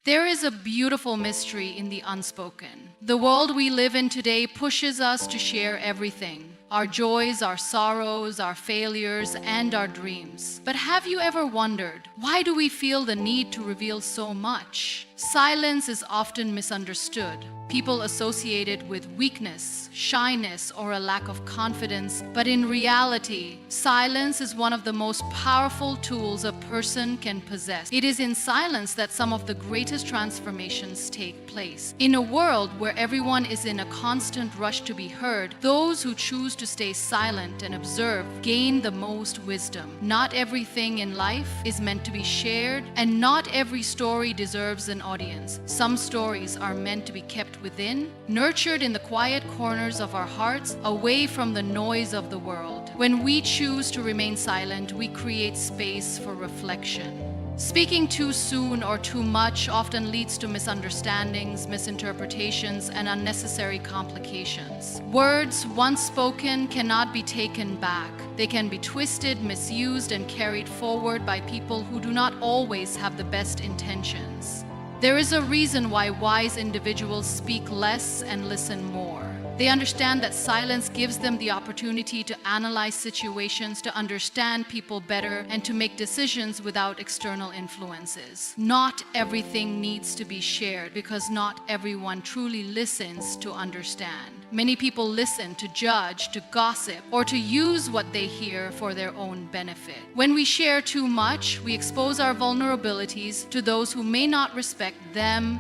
There is a beautiful mystery in the unspoken. The world we live in today pushes us to share everything: our joys, our sorrows, our failures, and our dreams. But have you ever wondered, why do we feel the need to reveal so much? Silence is often misunderstood. People associate it with weakness, shyness, or a lack of confidence. But in reality, silence is one of the most powerful tools a person can possess. It is in silence that some of the greatest transformations take place. In a world where everyone is in a constant rush to be heard, those who choose to stay silent and observe gain the most wisdom. Not everything in life is meant to be shared, and not every story deserves an audience. Some stories are meant to be kept within, nurtured in the quiet corners of our hearts, away from the noise of the world. When we choose to remain silent, we create space for reflection. Speaking too soon or too much often leads to misunderstandings, misinterpretations, and unnecessary complications. Words once spoken cannot be taken back. They can be twisted, misused, and carried forward by people who do not always have the best intentions. There is a reason why wise individuals speak less and listen more. They understand that silence gives them the opportunity to analyze situations, to understand people better, and to make decisions without external influences. Not everything needs to be shared because not everyone truly listens to understand. Many people listen to judge, to gossip, or to use what they hear for their own benefit. When we share too much, we expose our vulnerabilities to those who may not respect them.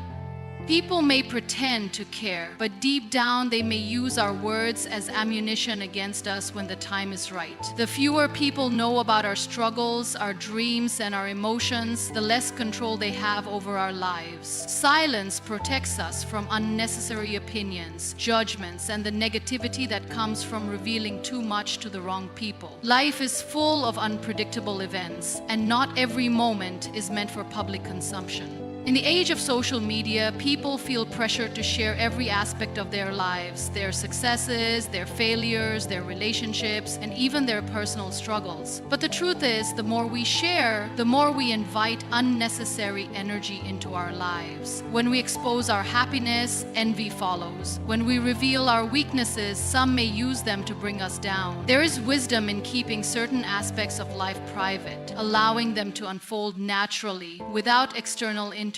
People may pretend to care, but deep down they may use our words as ammunition against us when the time is right. The fewer people know about our struggles, our dreams, and our emotions, the less control they have over our lives. Silence protects us from unnecessary opinions, judgments, and the negativity that comes from revealing too much to the wrong people. Life is full of unpredictable events, and not every moment is meant for public consumption. In the age of social media, people feel pressured to share every aspect of their lives, their successes, their failures, their relationships, and even their personal struggles. But the truth is, the more we share, the more we invite unnecessary energy into our lives. When we expose our happiness, envy follows. When we reveal our weaknesses, some may use them to bring us down. There is wisdom in keeping certain aspects of life private, allowing them to unfold naturally without external interference.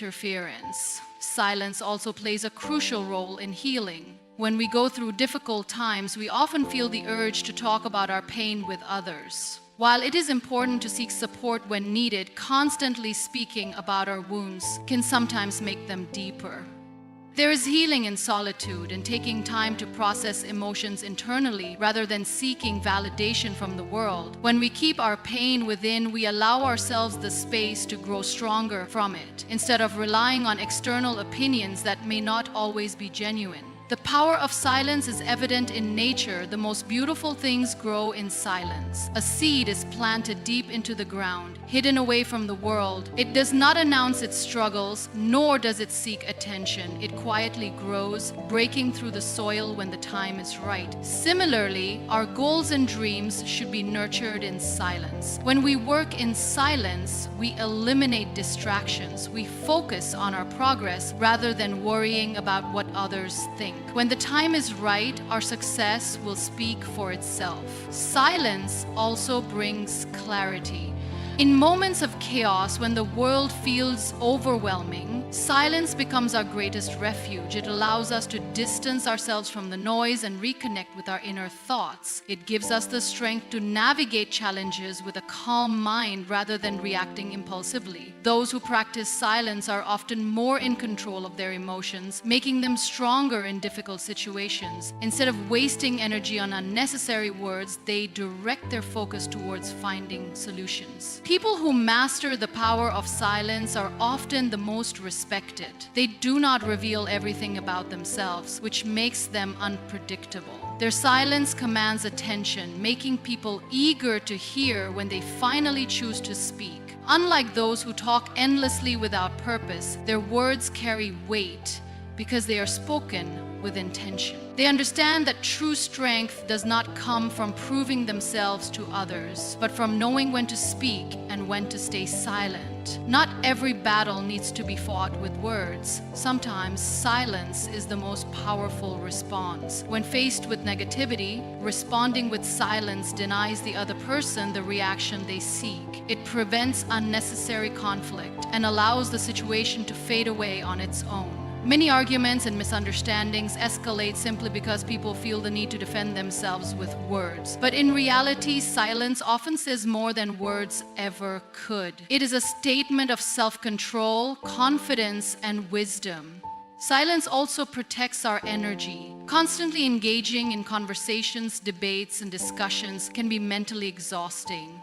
Silence also plays a crucial role in healing. When we go through difficult times, we often feel the urge to talk about our pain with others. While it is important to seek support when needed, constantly speaking about our wounds can sometimes make them deeper. There is healing in solitude and taking time to process emotions internally rather than seeking validation from the world. When we keep our pain within, we allow ourselves the space to grow stronger from it, instead of relying on external opinions that may not always be genuine. The power of silence is evident in nature. The most beautiful things grow in silence. A seed is planted deep into the ground, hidden away from the world. It does not announce its struggles, nor does it seek attention. It quietly grows, breaking through the soil when the time is right. Similarly, our goals and dreams should be nurtured in silence. When we work in silence, we eliminate distractions. We focus on our progress rather than worrying about what others think. When the time is right, our success will speak for itself. Silence also brings clarity. In moments of chaos, when the world feels overwhelming, silence becomes our greatest refuge. It allows us to distance ourselves from the noise and reconnect with our inner thoughts. It gives us the strength to navigate challenges with a calm mind rather than reacting impulsively. Those who practice silence are often more in control of their emotions, making them stronger in difficult situations. Instead of wasting energy on unnecessary words, they direct their focus towards finding solutions. People who master the power of silence are often the most respected. They do not reveal everything about themselves, which makes them unpredictable. Their silence commands attention, making people eager to hear when they finally choose to speak. Unlike those who talk endlessly without purpose, their words carry weight. because they are spoken with intention. They understand that true strength does not come from proving themselves to others, but from knowing when to speak and when to stay silent. Not every battle needs to be fought with words. Sometimes silence is the most powerful response. When faced with negativity, responding with silence denies the other person the reaction they seek. It prevents unnecessary conflict and allows the situation to fade away on its own. Many arguments and misunderstandings escalate simply because people feel the need to defend themselves with words. But in reality, silence often says more than words ever could. It is a statement of self-control, confidence, and wisdom. Silence also protects our energy. Constantly engaging in conversations, debates, and discussions can be mentally exhausting.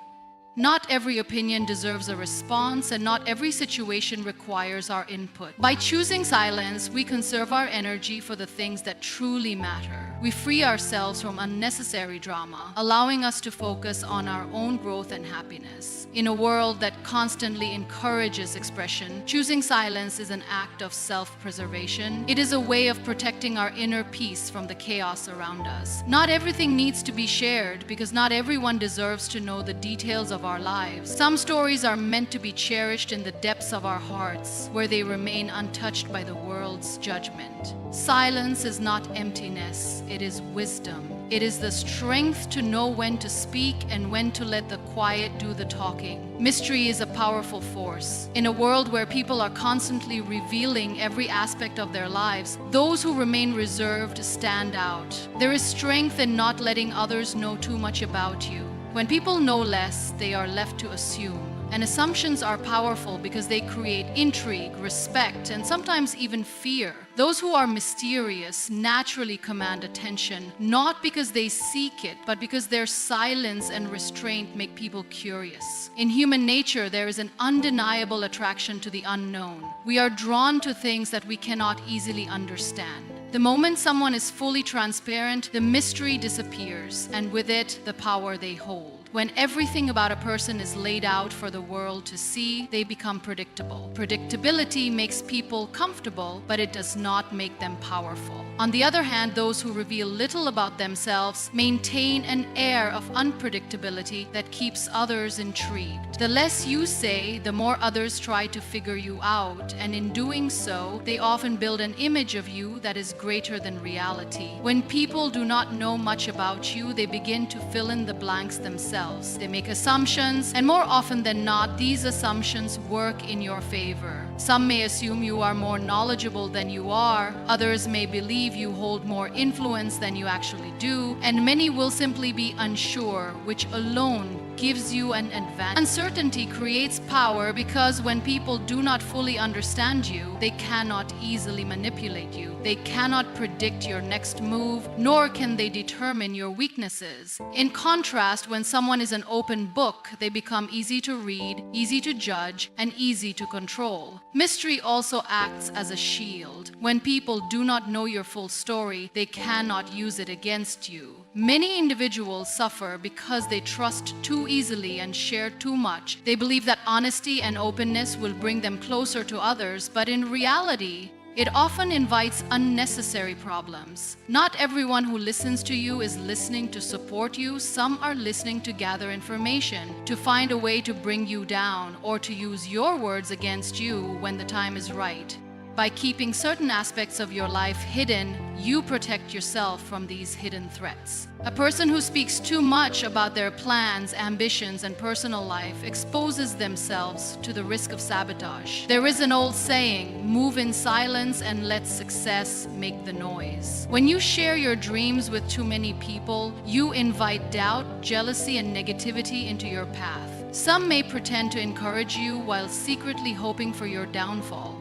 Not every opinion deserves a response, and not every situation requires our input. By choosing silence, we conserve our energy for the things that truly matter. We free ourselves from unnecessary drama, allowing us to focus on our own growth and happiness. In a world that constantly encourages expression, choosing silence is an act of self-preservation. It is a way of protecting our inner peace from the chaos around us. Not everything needs to be shared because not everyone deserves to know the details of our lives. Some stories are meant to be cherished in the depths of our hearts, where they remain untouched by the world's judgment. Silence is not emptiness, it is wisdom. It is the strength to know when to speak and when to let the quiet do the talking. Mystery is a powerful force. In a world where people are constantly revealing every aspect of their lives, those who remain reserved stand out. There is strength in not letting others know too much about you. When people know less, they are left to assume. And assumptions are powerful because they create intrigue, respect, and sometimes even fear. Those who are mysterious naturally command attention, not because they seek it, but because their silence and restraint make people curious. In human nature, there is an undeniable attraction to the unknown. We are drawn to things that we cannot easily understand. The moment someone is fully transparent, the mystery disappears, and with it, the power they hold. When everything about a person is laid out for the world to see, they become predictable. Predictability makes people comfortable, but it does not make them powerful. On the other hand, those who reveal little about themselves maintain an air of unpredictability that keeps others intrigued. The less you say, the more others try to figure you out, and in doing so, they often build an image of you that is greater than reality. When people do not know much about you, they begin to fill in the blanks themselves. They make assumptions, and more often than not, these assumptions work in your favor. Some may assume you are more knowledgeable than you are, others may believe you hold more influence than you actually do, and many will simply be unsure, which alone gives you an advantage. Uncertainty creates power because when people do not fully understand you, they cannot easily manipulate you. They cannot predict your next move, nor can they determine your weaknesses. In contrast, when someone is an open book, they become easy to read, easy to judge, and easy to control. Mystery also acts as a shield. When people do not know your full story, they cannot use it against you. Many individuals suffer because they trust too easily and share too much. They believe that honesty and openness will bring them closer to others, but in reality, it often invites unnecessary problems. Not everyone who listens to you is listening to support you. Some are listening to gather information, to find a way to bring you down, or to use your words against you when the time is right. By keeping certain aspects of your life hidden, you protect yourself from these hidden threats. A person who speaks too much about their plans, ambitions, and personal life exposes themselves to the risk of sabotage. There is an old saying, move in silence and let success make the noise. When you share your dreams with too many people, you invite doubt, jealousy, and negativity into your path. Some may pretend to encourage you while secretly hoping for your downfall.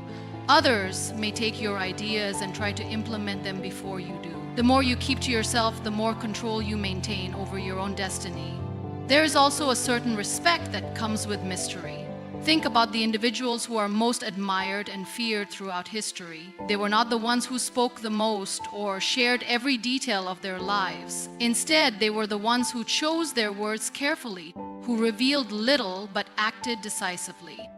Others may take your ideas and try to implement them before you do. The more you keep to yourself, the more control you maintain over your own destiny. There is also a certain respect that comes with mystery. Think about the individuals who are most admired and feared throughout history. They were not the ones who spoke the most or shared every detail of their lives. Instead, they were the ones who chose their words carefully, who revealed little but acted decisively.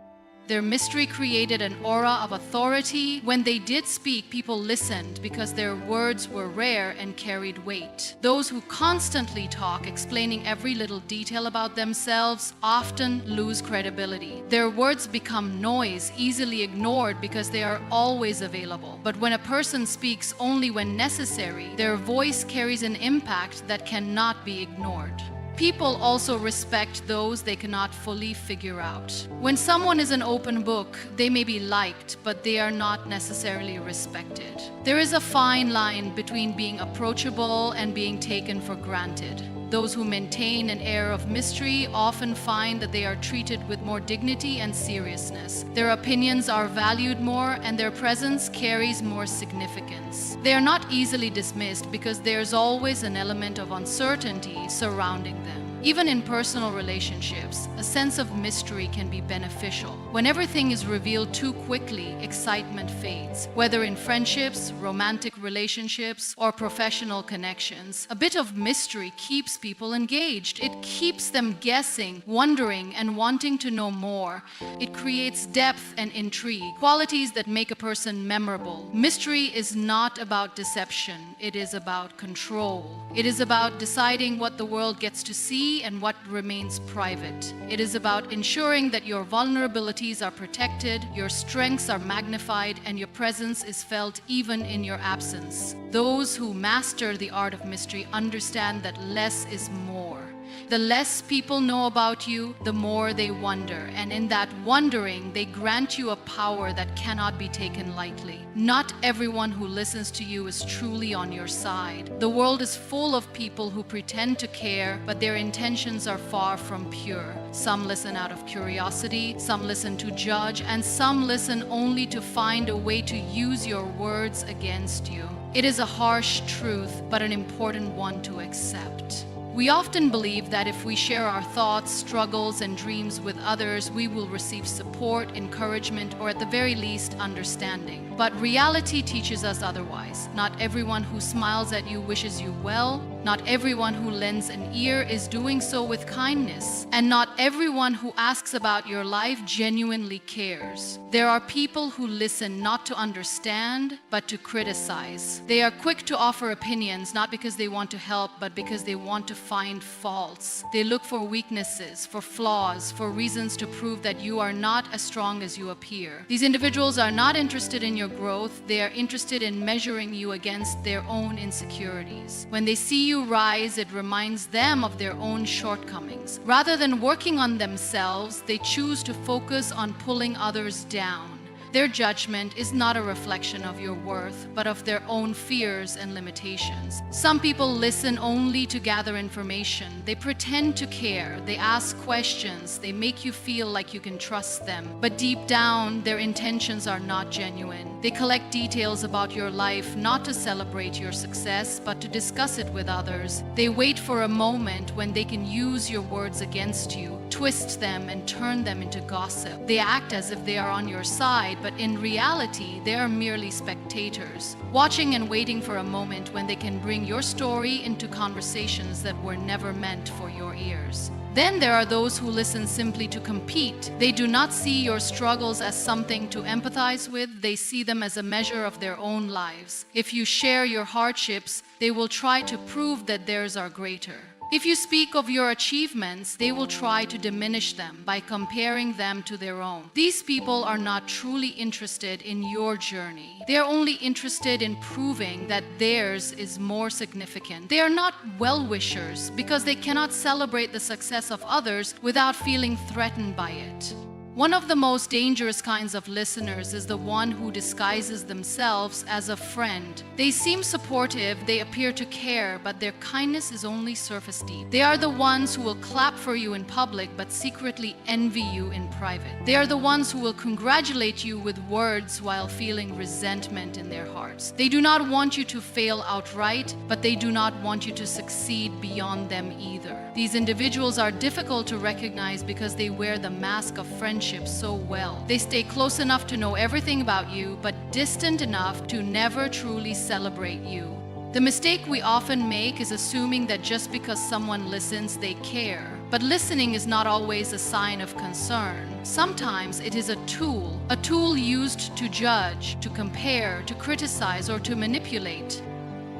Their mystery created an aura of authority. When they did speak, people listened because their words were rare and carried weight. Those who constantly talk, explaining every little detail about themselves, often lose credibility. Their words become noise, easily ignored because they are always available. But when a person speaks only when necessary, their voice carries an impact that cannot be ignored. People also respect those they cannot fully figure out. When someone is an open book, they may be liked, but they are not necessarily respected. There is a fine line between being approachable and being taken for granted. Those who maintain an air of mystery often find that they are treated with more dignity and seriousness. Their opinions are valued more, and their presence carries more significance. They are not easily dismissed because there's always an element of uncertainty surrounding them. Even in personal relationships, a sense of mystery can be beneficial. When everything is revealed too quickly, excitement fades. Whether in friendships, romantic relationships, or professional connections, a bit of mystery keeps people engaged. It keeps them guessing, wondering, and wanting to know more. It creates depth and intrigue, qualities that make a person memorable. Mystery is not about deception. It is about control. It is about deciding what the world gets to see and what remains private. It is about ensuring that your vulnerabilities are protected, your strengths are magnified, and your presence is felt even in your absence. Those who master the art of mystery understand that less is more. The less people know about you, the more they wonder, and in that wondering, they grant you a power that cannot be taken lightly. Not everyone who listens to you is truly on your side. The world is full of people who pretend to care, but their intentions are far from pure. Some listen out of curiosity, some listen to judge, and some listen only to find a way to use your words against you. It is a harsh truth, but an important one to accept. We often believe that if we share our thoughts, struggles, and dreams with others, we will receive support, encouragement, or at the very least, understanding. But reality teaches us otherwise. Not everyone who smiles at you wishes you well. Not everyone who lends an ear is doing so with kindness. And not everyone who asks about your life genuinely cares. There are people who listen not to understand, but to criticize. They are quick to offer opinions, not because they want to help, but because they want to find faults. They look for weaknesses, for flaws, for reasons to prove that you are not as strong as you appear. These individuals are not interested in your growth. They are interested in measuring you against their own insecurities. When they see you rise, it reminds them of their own shortcomings. Rather than working on themselves, they choose to focus on pulling others down. Their judgment is not a reflection of your worth, but of their own fears and limitations. Some people listen only to gather information. They pretend to care. They ask questions. They make you feel like you can trust them. But deep down, their intentions are not genuine. They collect details about your life not to celebrate your success, but to discuss it with others. They wait for a moment when they can use your words against you, twist them, and turn them into gossip. They act as if they are on your side, but in reality, they are merely spectators, watching and waiting for a moment when they can bring your story into conversations that were never meant for your ears. Then there are those who listen simply to compete. They do not see your struggles as something to empathize with. They see them as a measure of their own lives. If you share your hardships, they will try to prove that theirs are greater. If you speak of your achievements, they will try to diminish them by comparing them to their own. These people are not truly interested in your journey. They are only interested in proving that theirs is more significant. They are not well-wishers because they cannot celebrate the success of others without feeling threatened by it. One of the most dangerous kinds of listeners is the one who disguises themselves as a friend. They seem supportive, they appear to care, but their kindness is only surface deep. They are the ones who will clap for you in public but secretly envy you in private. They are the ones who will congratulate you with words while feeling resentment in their hearts. They do not want you to fail outright, but they do not want you to succeed beyond them either. These individuals are difficult to recognize because they wear the mask of friendship so well. They stay close enough to know everything about you, but distant enough to never truly celebrate you. The mistake we often make is assuming that just because someone listens, they care. But listening is not always a sign of concern. Sometimes it is a tool used to judge, to compare, to criticize, or to manipulate.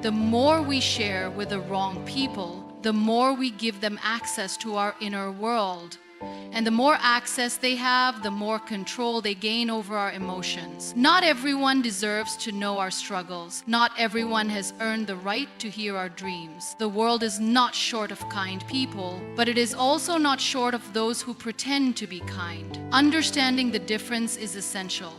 The more we share with the wrong people, the more we give them access to our inner world. And the more access they have, the more control they gain over our emotions. Not everyone deserves to know our struggles. Not everyone has earned the right to hear our dreams. The world is not short of kind people, but it is also not short of those who pretend to be kind. Understanding the difference is essential.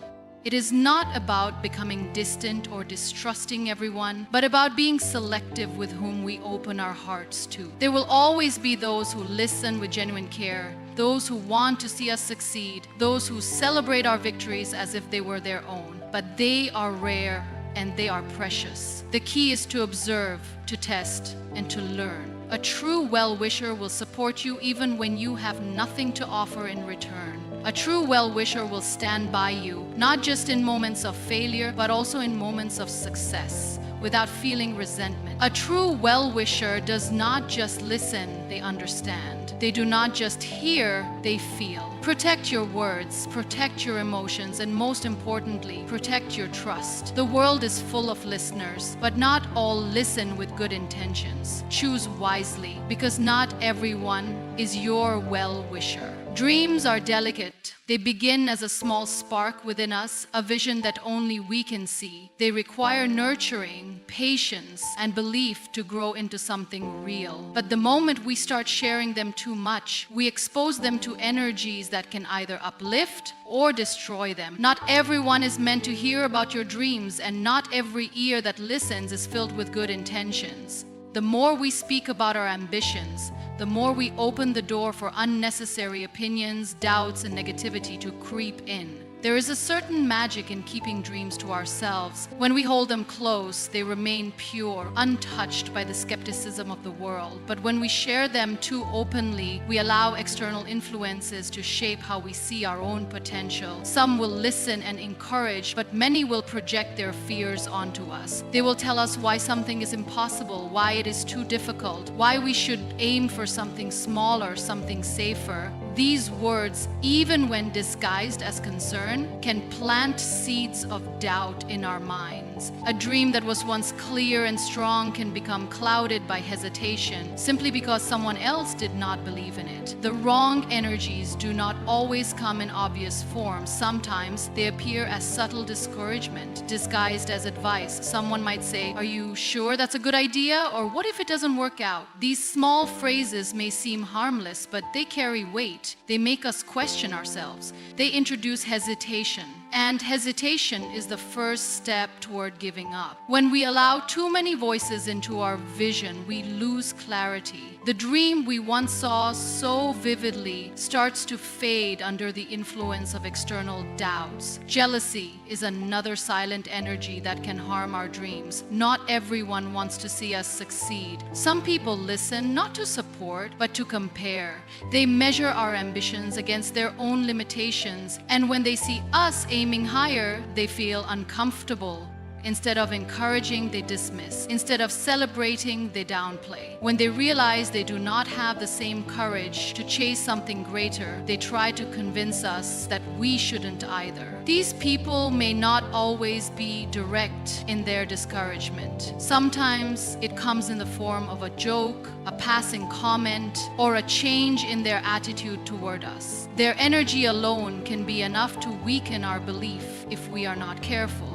It is not about becoming distant or distrusting everyone, but about being selective with whom we open our hearts to. There will always be those who listen with genuine care, those who want to see us succeed, those who celebrate our victories as if they were their own. But they are rare and they are precious. The key is to observe, to test, and to learn. A true well-wisher will support you even when you have nothing to offer in return. A true well-wisher will stand by you, not just in moments of failure, but also in moments of success, without feeling resentment. A true well-wisher does not just listen, they understand. They do not just hear, they feel. Protect your words, protect your emotions, and most importantly, protect your trust. The world is full of listeners, but not all listen with good intentions. Choose wisely, because not everyone is your well-wisher. Dreams are delicate. They begin as a small spark within us, a vision that only we can see. They require nurturing, patience, and belief to grow into something real. But the moment we start sharing them too much, we expose them to energies that can either uplift or destroy them. Not everyone is meant to hear about your dreams, and not every ear that listens is filled with good intentions. The more we speak about our ambitions, the more we open the door for unnecessary opinions, doubts, and negativity to creep in. There is a certain magic in keeping dreams to ourselves. When we hold them close, they remain pure, untouched by the skepticism of the world. But when we share them too openly, we allow external influences to shape how we see our own potential. Some will listen and encourage, but many will project their fears onto us. They will tell us why something is impossible, why it is too difficult, why we should aim for something smaller, something safer. These words, even when disguised as concern, can plant seeds of doubt in our minds. A dream that was once clear and strong can become clouded by hesitation simply because someone else did not believe in it. The wrong energies do not always come in obvious form. Sometimes they appear as subtle discouragement, disguised as advice. Someone might say, "Are you sure that's a good idea?" Or "What if it doesn't work out?" These small phrases may seem harmless, but they carry weight. They make us question ourselves. They introduce hesitation. And hesitation is the first step toward giving up. When we allow too many voices into our vision, we lose clarity. The dream we once saw so vividly starts to fade under the influence of external doubts. Jealousy is another silent energy that can harm our dreams. Not everyone wants to see us succeed. Some people listen not to support, but to compare. They measure our ambitions against their own limitations, and when they see us aiming higher, they feel uncomfortable. Instead of encouraging, they dismiss. Instead of celebrating, they downplay. When they realize they do not have the same courage to chase something greater, they try to convince us that we shouldn't either. These people may not always be direct in their discouragement. Sometimes it comes in the form of a joke, a passing comment, or a change in their attitude toward us. Their energy alone can be enough to weaken our belief if we are not careful.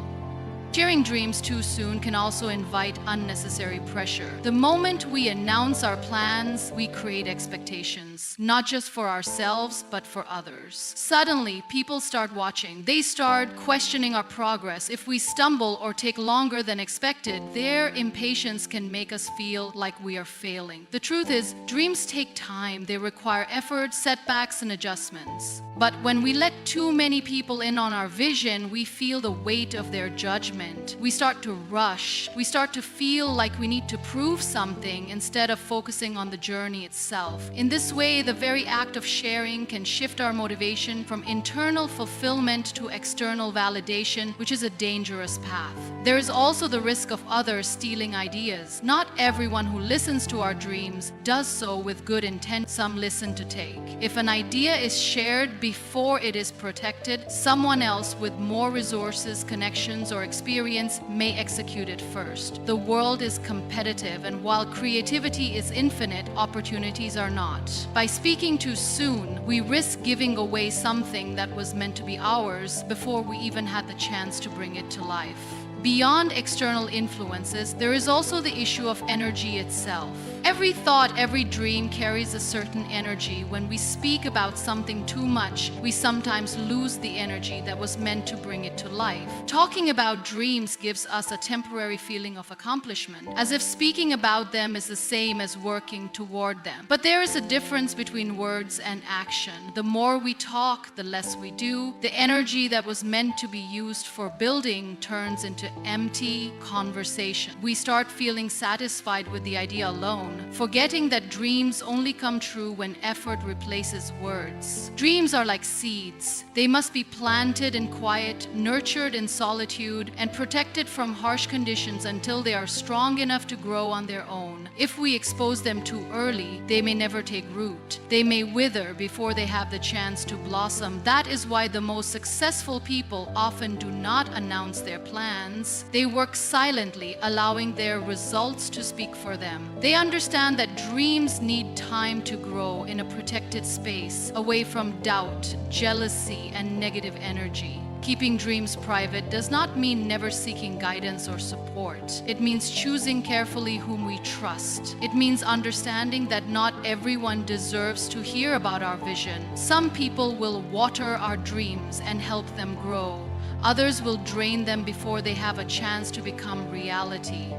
Sharing dreams too soon can also invite unnecessary pressure. The moment we announce our plans, we create expectations, not just for ourselves, but for others. Suddenly, people start watching. They start questioning our progress. If we stumble or take longer than expected, their impatience can make us feel like we are failing. The truth is, dreams take time. They require effort, setbacks, and adjustments. But when we let too many people in on our vision, we feel the weight of their judgment. We start to rush. We start to feel like we need to prove something instead of focusing on the journey itself. In this way, the very act of sharing can shift our motivation from internal fulfillment to external validation, which is a dangerous path. There is also the risk of others stealing ideas. Not everyone who listens to our dreams does so with good intent. Some listen to take. If an idea is shared before it is protected, someone else with more resources, connections, or experience may execute it first. The world is competitive, and while creativity is infinite, opportunities are not. By speaking too soon, we risk giving away something that was meant to be ours before we even had the chance to bring it to life. Beyond external influences, there is also the issue of energy itself. Every thought, every dream carries a certain energy. When we speak about something too much, we sometimes lose the energy that was meant to bring it to life. Talking about dreams gives us a temporary feeling of accomplishment, as if speaking about them is the same as working toward them. But there is a difference between words and action. The more we talk, the less we do. The energy that was meant to be used for building turns into empty conversation. We start feeling satisfied with the idea alone, forgetting that dreams only come true when effort replaces words. Dreams are like seeds. They must be planted in quiet, nurtured in solitude, and protected from harsh conditions until they are strong enough to grow on their own. If we expose them too early, they may never take root. They may wither before they have the chance to blossom. That is why the most successful people often do not announce their plans. They work silently, allowing their results to speak for them. They understand that dreams need time to grow in a protected space, away from doubt, jealousy, and negative energy. Keeping dreams private does not mean never seeking guidance or support. It means choosing carefully whom we trust. It means understanding that not everyone deserves to hear about our vision. Some people will water our dreams and help them grow. Others will drain them before they have a chance to become reality.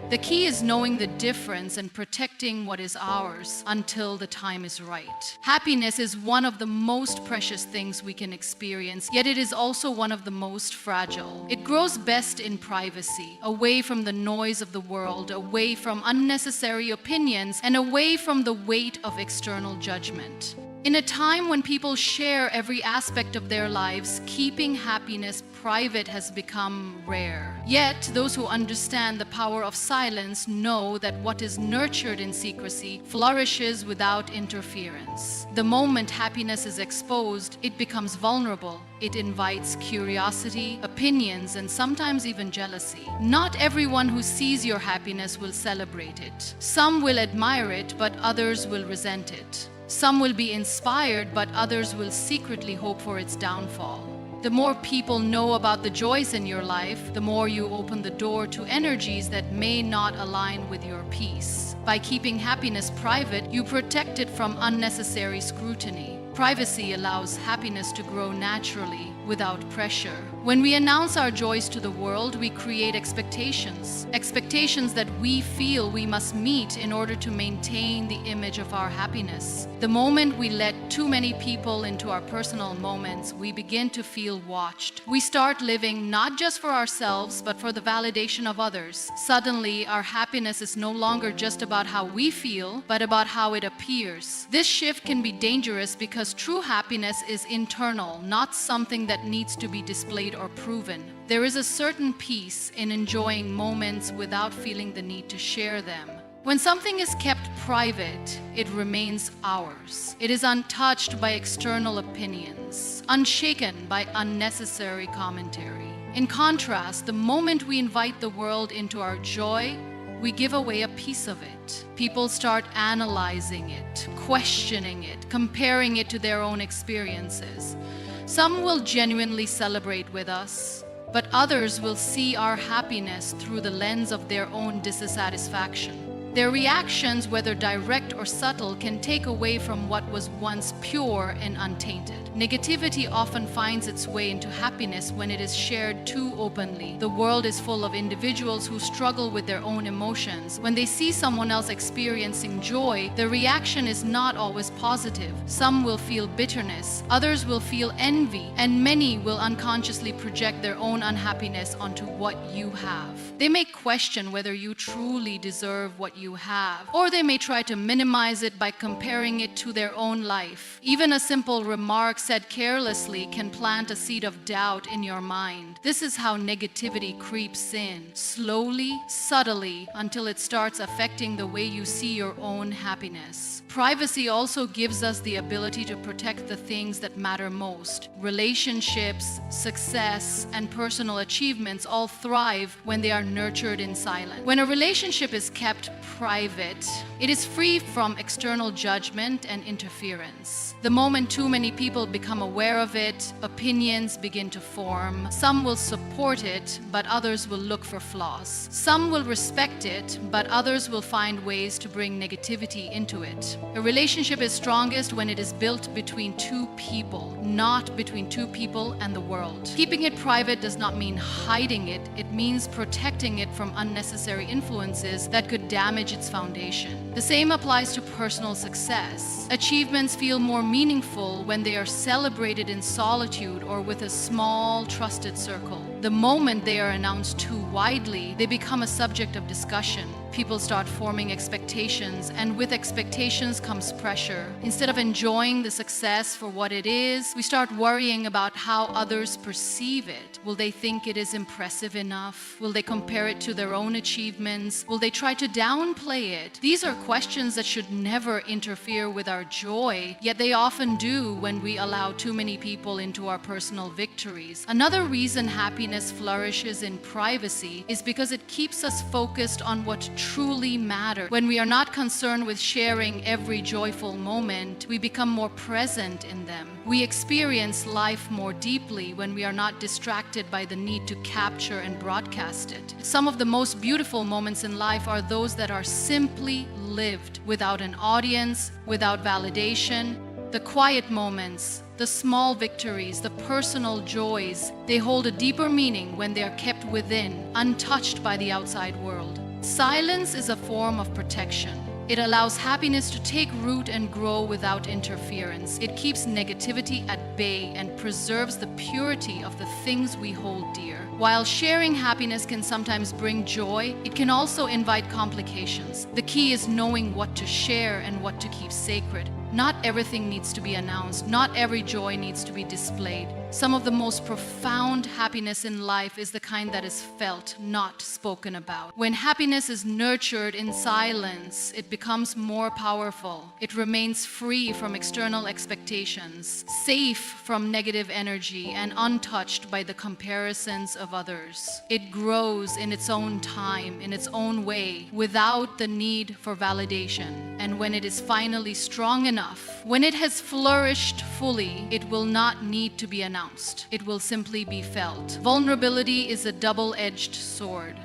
The key is knowing the difference and protecting what is ours until the time is right. Happiness is one of the most precious things we can experience, yet it is also one of the most fragile. It grows best in privacy, away from the noise of the world, away from unnecessary opinions, and away from the weight of external judgment. In a time when people share every aspect of their lives, keeping happiness private has become rare. Yet, those who understand the power of silence know that what is nurtured in secrecy flourishes without interference. The moment happiness is exposed, it becomes vulnerable. It invites curiosity, opinions, and sometimes even jealousy. Not everyone who sees your happiness will celebrate it. Some will admire it, but others will resent it. Some will be inspired, but others will secretly hope for its downfall. The more people know about the joys in your life, the more you open the door to energies that may not align with your peace. By keeping happiness private, you protect it from unnecessary scrutiny. Privacy allows happiness to grow naturally, without pressure. When we announce our joys to the world, we create expectations that we feel we must meet in order to maintain the image of our happiness. The moment we let too many people into our personal moments, we begin to feel watched. We start living not just for ourselves, but for the validation of others. Suddenly, our happiness is no longer just about how we feel, but about how it appears. This shift can be dangerous because true happiness is internal, not something that needs to be displayed or proven. There is a certain peace in enjoying moments without feeling the need to share them. When something is kept private, it remains ours. It is untouched by external opinions, unshaken by unnecessary commentary. In contrast, the moment we invite the world into our joy, we give away a piece of it. People start analyzing it, questioning it, comparing it to their own experiences. Some will genuinely celebrate with us, but others will see our happiness through the lens of their own dissatisfaction. Their reactions, whether direct or subtle, can take away from what was once pure and untainted. Negativity often finds its way into happiness when it is shared too openly. The world is full of individuals who struggle with their own emotions. When they see someone else experiencing joy, the reaction is not always positive. Some will feel bitterness, others will feel envy, and many will unconsciously project their own unhappiness onto what you have. They may question whether you truly deserve what you have, or they may try to minimize it by comparing it to their own life. Even a simple remark said carelessly can plant a seed of doubt in your mind. This is how negativity creeps in, slowly, subtly, until it starts affecting the way you see your own happiness. Privacy also gives us the ability to protect the things that matter most. Relationships, success, and personal achievements all thrive when they are nurtured in silence. When a relationship is kept private, it is free from external judgment and interference. The moment too many people become aware of it, opinions begin to form. Some will support it, but others will look for flaws. Some will respect it, but others will find ways to bring negativity into it. A relationship is strongest when it is built between two people, not between two people and the world. Keeping it private does not mean hiding it. It means protecting it from unnecessary influences that could damage its foundation. The same applies to personal success. Achievements feel more meaningful when they are celebrated in solitude or with a small, trusted circle. The moment they are announced too widely, they become a subject of discussion. People start forming expectations, and with expectations comes pressure. Instead of enjoying the success for what it is, we start worrying about how others perceive it. Will they think it is impressive enough? Will they compare it to their own achievements? Will they try to downplay it? These are questions that should never interfere with our joy, yet they often do when we allow too many people into our personal victories. Another reason happiness flourishes in privacy is because it keeps us focused on what truly matters. When we are not concerned with sharing every joyful moment, we become more present in them. We experience life more deeply when we are not distracted by the need to capture and broadcast it. Some of the most beautiful moments in life are those that are simply lived, without an audience, without validation. The quiet moments, the small victories, the personal joys, they hold a deeper meaning when they are kept within, untouched by the outside world. Silence is a form of protection. It allows happiness to take root and grow without interference. It keeps negativity at bay and preserves the purity of the things we hold dear. While sharing happiness can sometimes bring joy, it can also invite complications. The key is knowing what to share and what to keep sacred. Not everything needs to be announced. Not every joy needs to be displayed. Some of the most profound happiness in life is the kind that is felt, not spoken about. When happiness is nurtured in silence, it becomes more powerful. It remains free from external expectations, safe from negative energy, and untouched by the comparisons of others. It grows in its own time, in its own way, without the need for validation. And when it is finally strong enough, when it has flourished fully, it will not need to be announced. It will simply be felt. Vulnerability is a double-edged sword.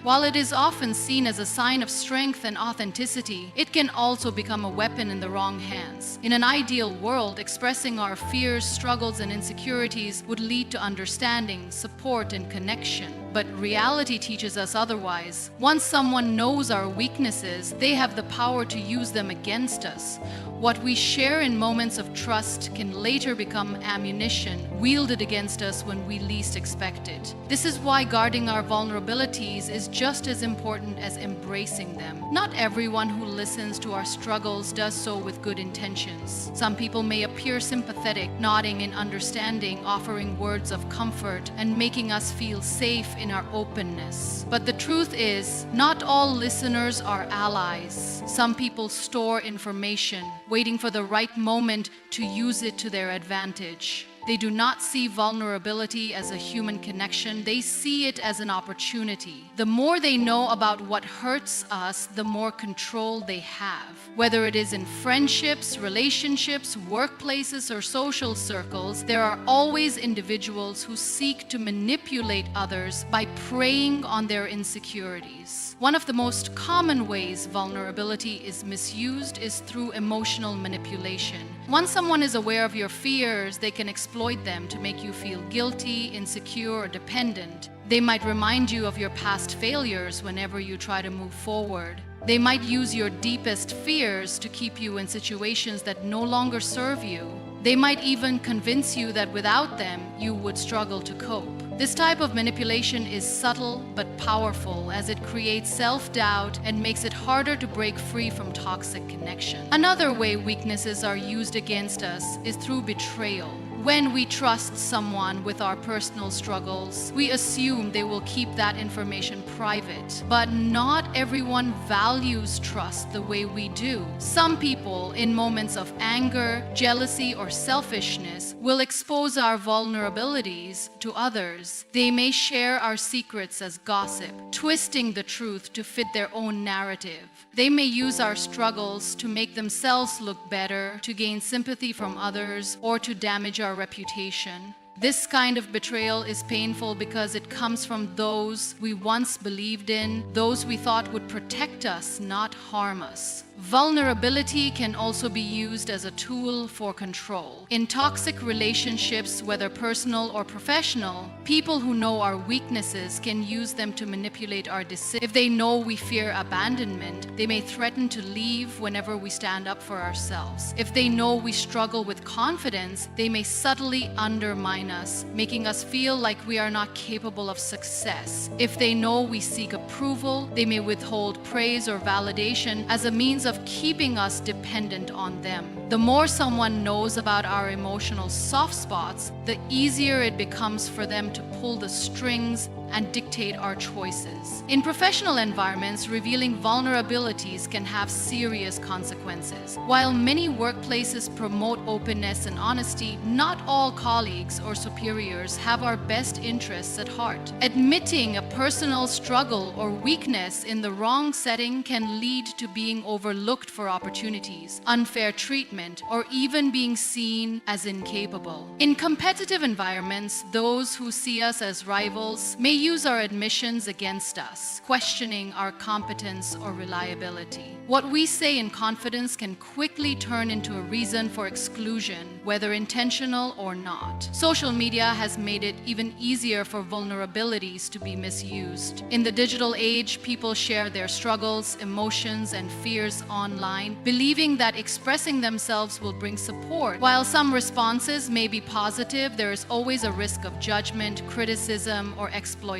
While it is often seen as a sign of strength and authenticity, it can also become a weapon in the wrong hands. In an ideal world, expressing our fears, struggles, and insecurities would lead to understanding, support, and connection. But reality teaches us otherwise. Once someone knows our weaknesses, they have the power to use them against us. What we share in moments of trust can later become ammunition wielded against us when we least expect it. This is why guarding our vulnerabilities is just as important as embracing them. Not everyone who listens to our struggles does so with good intentions. Some people may appear sympathetic, nodding in understanding, offering words of comfort, and making us feel safe in our openness. But the truth is, not all listeners are allies. Some people store information, waiting for the right moment to use it to their advantage. They do not see vulnerability as a human connection. They see it as an opportunity. The more they know about what hurts us, the more control they have. Whether it is in friendships, relationships, workplaces, or social circles, there are always individuals who seek to manipulate others by preying on their insecurities. us. One of the most common ways vulnerability is misused is through emotional manipulation. Once someone is aware of your fears, they can exploit them to make you feel guilty, insecure, or dependent. They might remind you of your past failures whenever you try to move forward. They might use your deepest fears to keep you in situations that no longer serve you. They might even convince you that without them, you would struggle to cope. This type of manipulation is subtle but powerful, as it creates self-doubt and makes it harder to break free from toxic connection. Another way weaknesses are used against us is through betrayal. When we trust someone with our personal struggles, we assume they will keep that information private. But not everyone values trust the way we do. Some people, in moments of anger, jealousy, or selfishness, will expose our vulnerabilities to others. They may share our secrets as gossip, twisting the truth to fit their own narrative. They may use our struggles to make themselves look better, to gain sympathy from others, or to damage our reputation. This kind of betrayal is painful because it comes from those we once believed in, those we thought would protect us, not harm us. Vulnerability can also be used as a tool for control. In toxic relationships, whether personal or professional, people who know our weaknesses can use them to manipulate our decisions. If they know we fear abandonment, they may threaten to leave whenever we stand up for ourselves. If they know we struggle with confidence, they may subtly undermine us, making us feel like we are not capable of success. If they know we seek approval, they may withhold praise or validation as a means of keeping us dependent on them. The more someone knows about our emotional soft spots, the easier it becomes for them to pull the strings and dictate our choices. In professional environments, revealing vulnerabilities can have serious consequences. While many workplaces promote openness and honesty, not all colleagues or superiors have our best interests at heart. Admitting a personal struggle or weakness in the wrong setting can lead to being overlooked for opportunities, unfair treatment, or even being seen as incapable. In competitive environments, those who see us as rivals may use our admissions against us, questioning our competence or reliability. What we say in confidence can quickly turn into a reason for exclusion, whether intentional or not. Social media has made it even easier for vulnerabilities to be misused. In the digital age, people share their struggles, emotions, and fears online, believing that expressing themselves will bring support. While some responses may be positive, there is always a risk of judgment, criticism, or exploitation.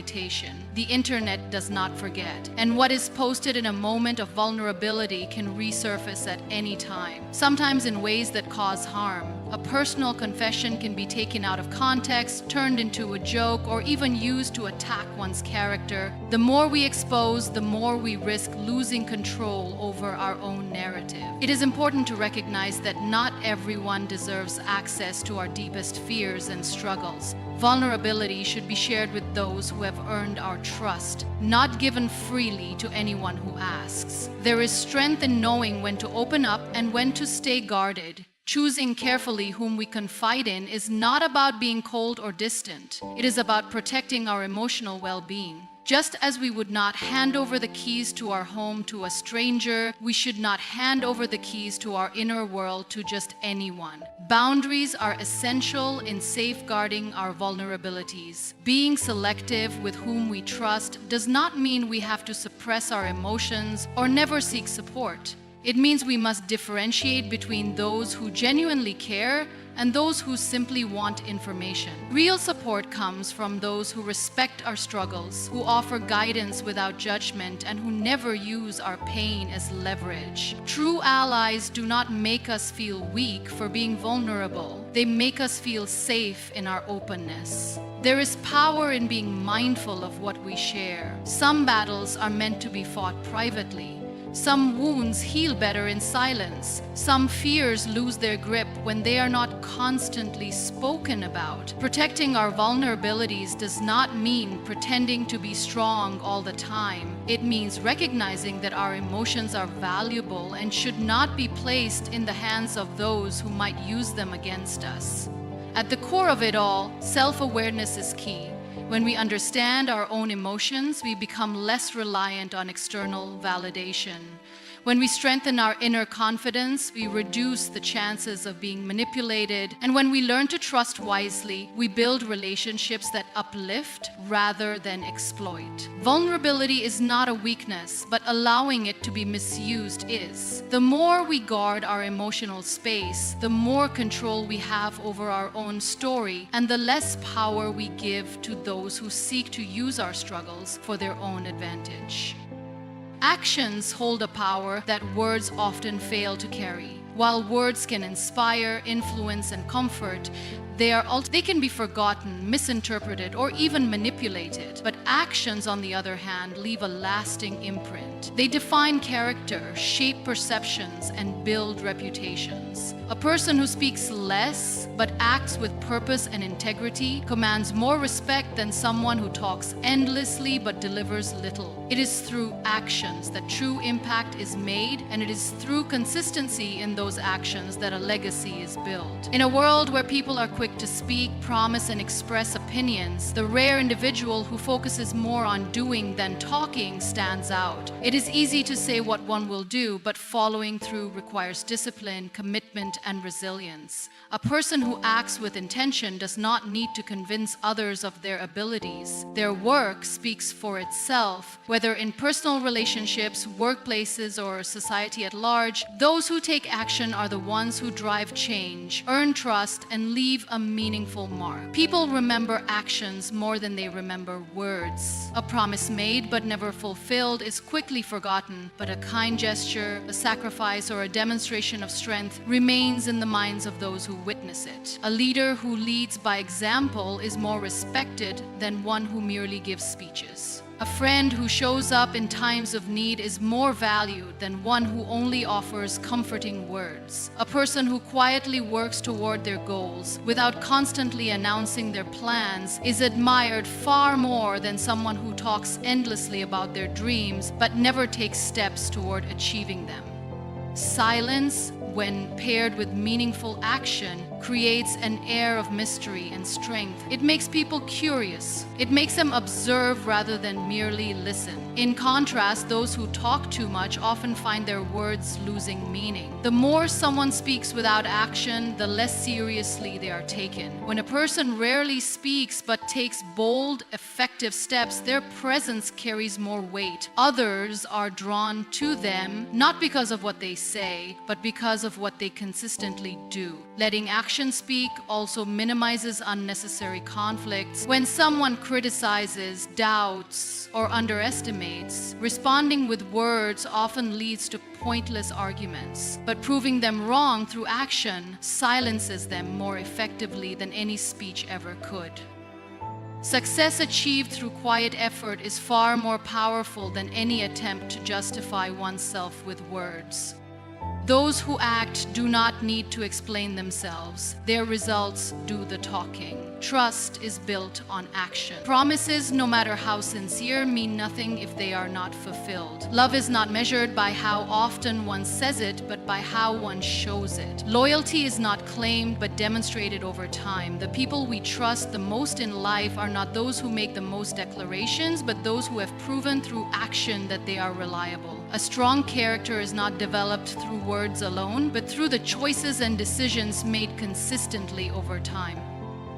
The internet does not forget, and what is posted in a moment of vulnerability can resurface at any time, sometimes in ways that cause harm. A personal confession can be taken out of context, turned into a joke, or even used to attack one's character. The more we expose, the more we risk losing control over our own narrative. It is important to recognize that not everyone deserves access to our deepest fears and struggles. Vulnerability should be shared with those who have earned our trust, not given freely to anyone who asks. There is strength in knowing when to open up and when to stay guarded. Choosing carefully whom we confide in is not about being cold or distant. It is about protecting our emotional well-being. Just as we would not hand over the keys to our home to a stranger, we should not hand over the keys to our inner world to just anyone. Boundaries are essential in safeguarding our vulnerabilities. Being selective with whom we trust does not mean we have to suppress our emotions or never seek support. It means we must differentiate between those who genuinely care and those who simply want information. Real support comes from those who respect our struggles, who offer guidance without judgment, and who never use our pain as leverage. True allies do not make us feel weak for being vulnerable. They make us feel safe in our openness. There is power in being mindful of what we share. Some battles are meant to be fought privately. Some wounds heal better in silence. Some fears lose their grip when they are not constantly spoken about. Protecting our vulnerabilities does not mean pretending to be strong all the time. It means recognizing that our emotions are valuable and should not be placed in the hands of those who might use them against us. At the core of it all, self-awareness is key. When we understand our own emotions, we become less reliant on external validation. When we strengthen our inner confidence, we reduce the chances of being manipulated. And when we learn to trust wisely, we build relationships that uplift rather than exploit. Vulnerability is not a weakness, but allowing it to be misused is. The more we guard our emotional space, the more control we have over our own story, and the less power we give to those who seek to use our struggles for their own advantage. Actions hold a power that words often fail to carry. While words can inspire, influence, and comfort, they can be forgotten, misinterpreted, or even manipulated. But actions, on the other hand, leave a lasting imprint. They define character, shape perceptions, and build reputations. A person who speaks less but acts with purpose and integrity commands more respect than someone who talks endlessly but delivers little. It is through actions that true impact is made, and it is through consistency in those actions that a legacy is built. In a world where people are quick to speak, promise, and express opinions, the rare individual who focuses more on doing than talking stands out. It is easy to say what one will do, but following through requires discipline, commitment, and resilience. A person who acts with intention does not need to convince others of their abilities. Their work speaks for itself. Whether in personal relationships, workplaces, or society at large, those who take action are the ones who drive change, earn trust, and leave a meaningful mark. People remember actions more than they remember words. A promise made but never fulfilled is quickly forgotten, but a kind gesture, a sacrifice, or a demonstration of strength remains in the minds of those who witness it. A leader who leads by example is more respected than one who merely gives speeches. A friend who shows up in times of need is more valued than one who only offers comforting words. A person who quietly works toward their goals without constantly announcing their plans is admired far more than someone who talks endlessly about their dreams but never takes steps toward achieving them. Silence, when paired with meaningful action, creates an air of mystery and strength. It makes people curious. It makes them observe rather than merely listen. In contrast, those who talk too much often find their words losing meaning. The more someone speaks without action, the less seriously they are taken. When a person rarely speaks but takes bold, effective steps, their presence carries more weight. Others are drawn to them not because of what they say, but because of what they consistently do. Letting action speak also minimizes unnecessary conflicts. When someone criticizes, doubts, or underestimates, responding with words often leads to pointless arguments. But proving them wrong through action silences them more effectively than any speech ever could. Success achieved through quiet effort is far more powerful than any attempt to justify oneself with words. Those who act do not need to explain themselves. Their results do the talking. Trust is built on action. Promises, no matter how sincere, mean nothing if they are not fulfilled. Love is not measured by how often one says it, but by how one shows it. Loyalty is not claimed, but demonstrated over time. The people we trust the most in life are not those who make the most declarations, but those who have proven through action that they are reliable. A strong character is not developed through words alone, but through the choices and decisions made consistently over time.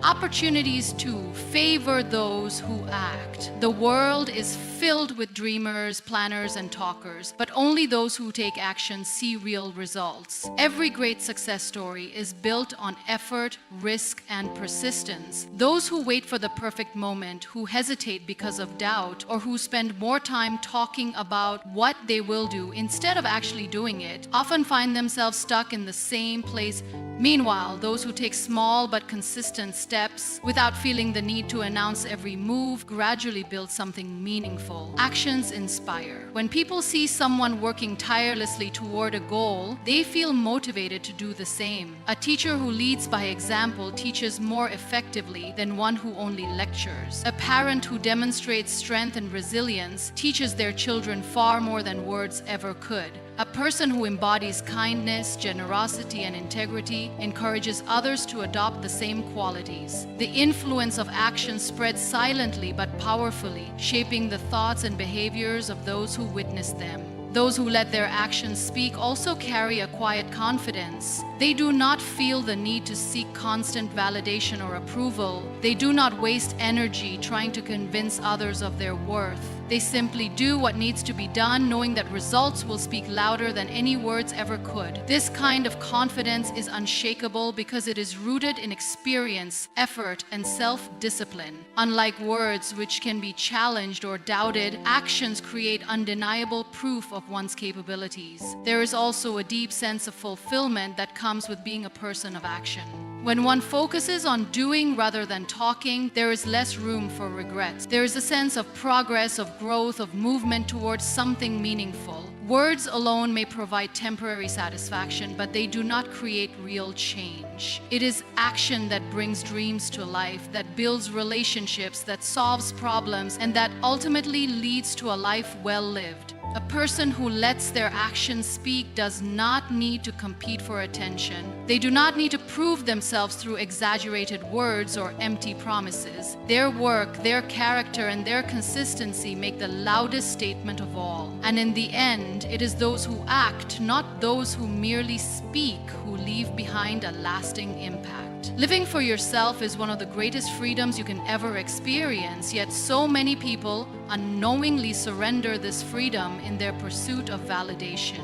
Opportunities to favor those who act. The world is filled with dreamers, planners, and talkers, but only those who take action see real results. Every great success story is built on effort, risk, and persistence. Those who wait for the perfect moment, who hesitate because of doubt, or who spend more time talking about what they will do instead of actually doing it, often find themselves stuck in the same place. Meanwhile, those who take small but consistent steps without feeling the need to announce every move gradually build something meaningful. Actions inspire. When people see someone working tirelessly toward a goal, they feel motivated to do the same. A teacher who leads by example teaches more effectively than one who only lectures. A parent who demonstrates strength and resilience teaches their children far more than words ever could. A person who embodies kindness, generosity, and integrity encourages others to adopt the same qualities. The influence of action spreads silently but powerfully, shaping the thoughts and behaviors of those who witness them. Those who let their actions speak also carry a quiet confidence. They do not feel the need to seek constant validation or approval. They do not waste energy trying to convince others of their worth. They simply do what needs to be done, knowing that results will speak louder than any words ever could. This kind of confidence is unshakable because it is rooted in experience, effort, and self-discipline. Unlike words, which can be challenged or doubted, actions create undeniable proof of one's capabilities. There is also a deep sense of fulfillment that comes with being a person of action. When one focuses on doing rather than talking, there is less room for regrets. There is a sense of progress, of growth, of movement towards something meaningful. Words alone may provide temporary satisfaction, but they do not create real change. It is action that brings dreams to life, that builds relationships, that solves problems, and that ultimately leads to a life well lived. A person who lets their actions speak does not need to compete for attention. They do not need to prove themselves through exaggerated words or empty promises. Their work, their character, and their consistency make the loudest statement of all. And in the end, it is those who act, not those who merely speak, who leave behind a lasting impact. Living for yourself is one of the greatest freedoms you can ever experience, yet so many people unknowingly surrender this freedom in their pursuit of validation.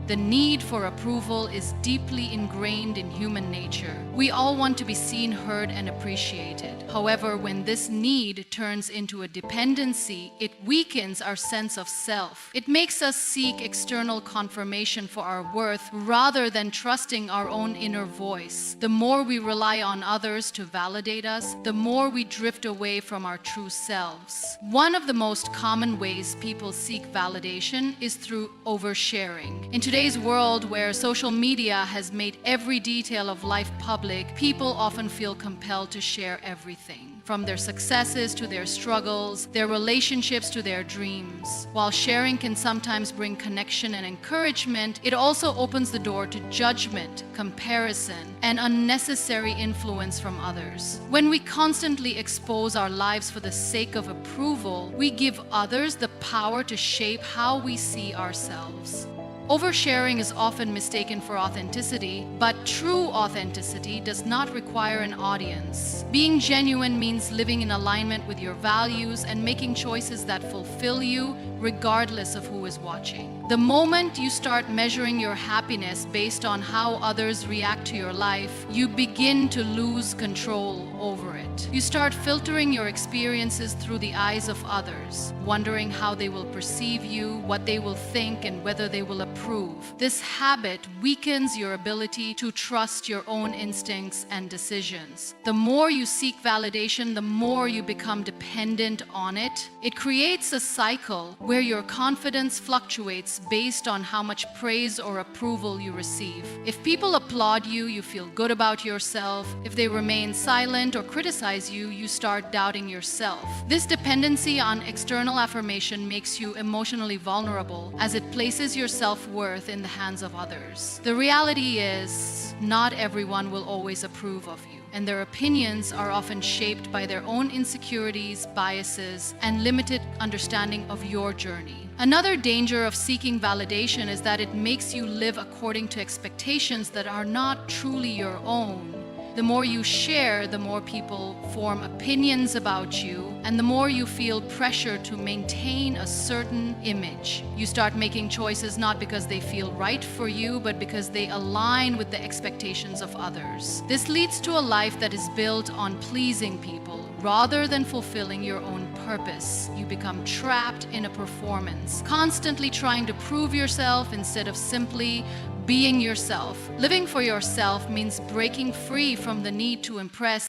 The need for approval is deeply ingrained in human nature. We all want to be seen, heard, and appreciated. However, when this need turns into a dependency, it weakens our sense of self. It makes us seek external confirmation for our worth rather than trusting our own inner voice. The more we rely on others to validate us, the more we drift away from our true selves. One of the most common ways people seek validation is through oversharing. In today's world, where social media has made every detail of life public, people often feel compelled to share everything. From their successes to their struggles, their relationships to their dreams. While sharing can sometimes bring connection and encouragement, it also opens the door to judgment, comparison, and unnecessary influence from others. When we constantly expose our lives for the sake of approval, we give others the power to shape how we see ourselves. Oversharing is often mistaken for authenticity, but true authenticity does not require an audience. Being genuine means living in alignment with your values and making choices that fulfill you, regardless of who is watching. The moment you start measuring your happiness based on how others react to your life, you begin to lose control over it. You start filtering your experiences through the eyes of others, wondering how they will perceive you, what they will think, and whether they will approve. This habit weakens your ability to trust your own instincts and decisions. The more you seek validation, the more you become dependent on it. It creates a cycle where your confidence fluctuates based on how much praise or approval you receive. If people applaud you, you feel good about yourself. If they remain silent or criticize you, you start doubting yourself. This dependency on external affirmation makes you emotionally vulnerable, as it places your self-worth in the hands of others. The reality is, not everyone will always approve of you, and their opinions are often shaped by their own insecurities, biases, and limited understanding of your journey. Another danger of seeking validation is that it makes you live according to expectations that are not truly your own. The more you share, the more people form opinions about you, and the more you feel pressure to maintain a certain image. You start making choices not because they feel right for you, but because they align with the expectations of others. This leads to a life that is built on pleasing people rather than fulfilling your own purpose. You become trapped in a performance, constantly trying to prove yourself instead of simply being yourself. Living for yourself means breaking free from the need to impress